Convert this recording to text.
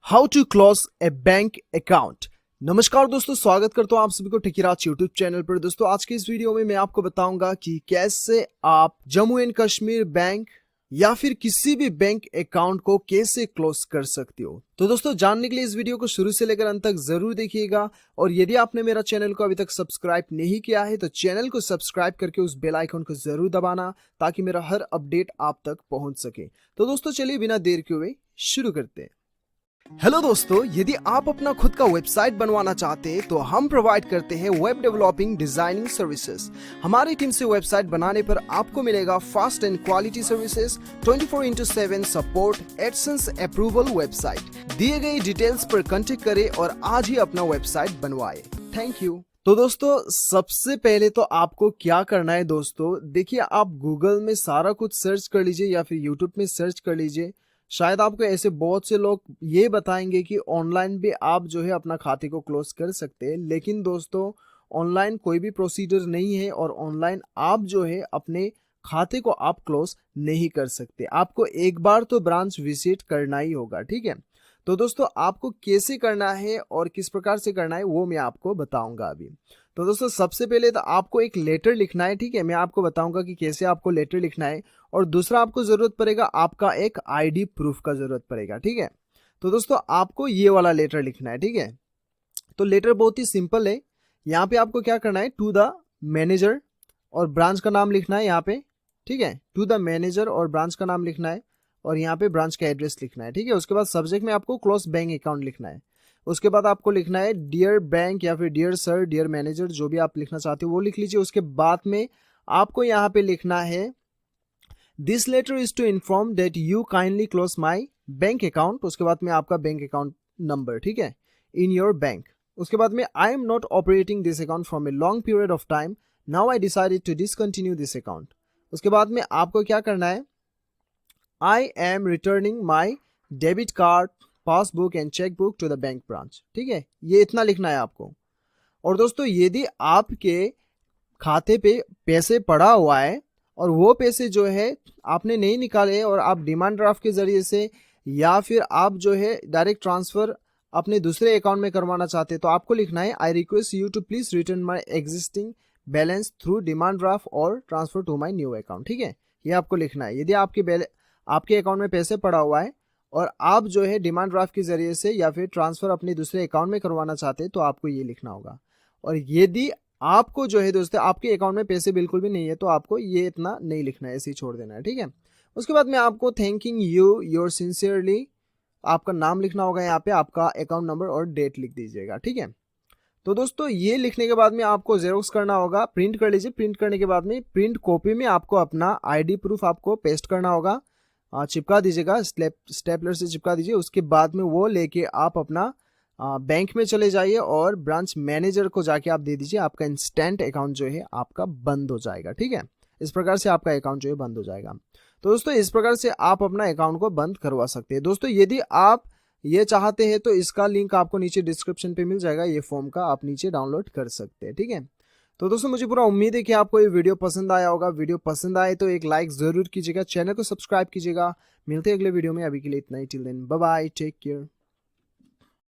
How to close a bank account. नमस्कार दोस्तों, स्वागत करता हूं आप सभी को टेकीराज यूट्यूब चैनल पर। दोस्तों आज के इस वीडियो में मैं आपको बताऊंगा कि कैसे आप जम्मू एंड कश्मीर बैंक या फिर किसी भी बैंक अकाउंट को कैसे क्लोज कर सकते हो। तो दोस्तों जानने के लिए इस वीडियो को शुरू से लेकर अंत तक जरूर देखिएगा। और यदि आपने मेरा चैनल को अभी तक सब्सक्राइब नहीं किया है तो चैनल को सब्सक्राइब करके उस बेल आइकन को जरूर दबाना ताकि मेरा हर अपडेट आप तक पहुंच सके। तो दोस्तों चलिए बिना देर के हुए शुरू करते हैं। हेलो दोस्तों, यदि आप अपना खुद का वेबसाइट बनवाना चाहते हैं तो हम प्रोवाइड करते हैं वेब डेवलपिंग डिजाइनिंग सर्विसेज। हमारी टीम से वेबसाइट बनाने पर आपको मिलेगा fast and quality services, 24/7 support, AdSense approval. Website दिए गए डिटेल्स पर कांटेक्ट करें और आज ही अपना वेबसाइट बनवाएं। Thank you. तो दोस्तों सबसे पहले तो आपको क्या करना है दोस्तों, देखिए आप गूगल में सारा कुछ सर्च कर लीजिए या फिर यूट्यूब में सर्च कर लीजिए। शायद आपको ऐसे बहुत से लोग ये बताएंगे कि ऑनलाइन भी आप जो है अपना खाते को क्लोज कर सकते हैं, लेकिन दोस्तों ऑनलाइन कोई भी प्रोसीजर नहीं है और ऑनलाइन आप जो है अपने खाते को आप क्लोज नहीं कर सकते। आपको एक बार तो ब्रांच विजिट करना ही होगा, ठीक है। तो दोस्तों आपको कैसे करना है और किस प्रकार से करना है वो मैं आपको बताऊंगा अभी। तो दोस्तों सबसे पहले तो आपको एक लेटर लिखना है, ठीक है। मैं आपको बताऊंगा कि कैसे आपको लेटर लिखना है। और दूसरा आपको जरूरत पड़ेगा आपका एक आईडी प्रूफ का जरूरत पड़ेगा, ठीक है। तो दोस्तों आपको ये वाला लेटर लिखना है, ठीक है। तो लेटर बहुत ही सिंपल है। यहाँ पे आपको क्या करना है, टू द मैनेजर और ब्रांच का नाम लिखना है यहाँ पे, ठीक है। टू द मैनेजर और ब्रांच का नाम लिखना है और यहाँ पे ब्रांच का एड्रेस लिखना है, ठीक है। उसके बाद सब्जेक्ट में आपको क्लोज बैंक अकाउंट लिखना है। उसके बाद आपको लिखना है डियर बैंक या फिर डियर सर, डियर मैनेजर, जो भी आप लिखना चाहते हो वो लिख लीजिए। उसके बाद में आपको यहाँ पे लिखना है this letter is to inform that you kindly close my bank account. उसके बाद में आपका बैंक अकाउंट नंबर, ठीक है, इन योर बैंक। उसके बाद में I am not operating this account from a long period of time, now I decided to discontinue this account. उसके बाद में आपको क्या करना है, I am returning my debit card, passbook and cheque book to the bank branch, ठीक है। ये इतना लिखना है आपको। और दोस्तों यदि आपके खाते पे पैसे पड़ा हुआ है और वो पैसे जो है आपने नहीं निकाले और आप डिमांड ड्राफ्ट के जरिए से या फिर आप जो है डायरेक्ट ट्रांसफर अपने दूसरे अकाउंट में करवाना चाहते हैं तो आपको लिखना है I request you to please return my existing balance through demand draft और transfer to my new account, ठीक है। ये आपको लिखना है। यदि आपके अकाउंट में पैसे पड़ा हुआ है और आप जो है डिमांड ड्राफ्ट के जरिए से या फिर ट्रांसफर अपने दूसरे अकाउंट में करवाना चाहते हैं तो आपको ये लिखना होगा। और यदि आपको जो है दोस्तों आपके अकाउंट में पैसे बिल्कुल भी नहीं है तो आपको ये इतना नहीं लिखना है, ऐसे ही छोड़ देना है, ठीक है। उसके बाद में आपको थैंकिंग यू योर सिंसियरली आपका नाम लिखना होगा, यहाँ पे आपका अकाउंट नंबर और डेट लिख दीजिएगा, ठीक है। तो दोस्तों ये लिखने के बाद में आपको जेरोक्स करना होगा, प्रिंट कर लीजिए। प्रिंट करने के बाद में प्रिंट कॉपी में आपको अपना आईडी प्रूफ आपको पेस्ट करना होगा, चिपका दीजिएगा, स्टेपलर से चिपका दीजिए। उसके बाद में वो लेके आप अपना बैंक में चले जाइए और ब्रांच मैनेजर को जाके आप दे दीजिए। आपका इंस्टेंट अकाउंट जो है आपका बंद हो जाएगा, ठीक है। इस प्रकार से आपका अकाउंट जो है बंद हो जाएगा। तो दोस्तों इस प्रकार से आप अपना अकाउंट को बंद करवा सकते हैं। दोस्तों यदि आप ये चाहते हैं तो इसका लिंक आपको नीचे डिस्क्रिप्शन पे मिल जाएगा, ये फॉर्म का आप नीचे डाउनलोड कर सकते हैं, ठीक है। तो दोस्तों मुझे पूरा उम्मीद है कि आपको ये वीडियो पसंद आया होगा। वीडियो पसंद आए तो एक लाइक जरूर कीजिएगा, चैनल को सब्सक्राइब कीजिएगा। मिलते हैं अगले वीडियो में, अभी के लिए इतना ही। Till then bye bye, take care.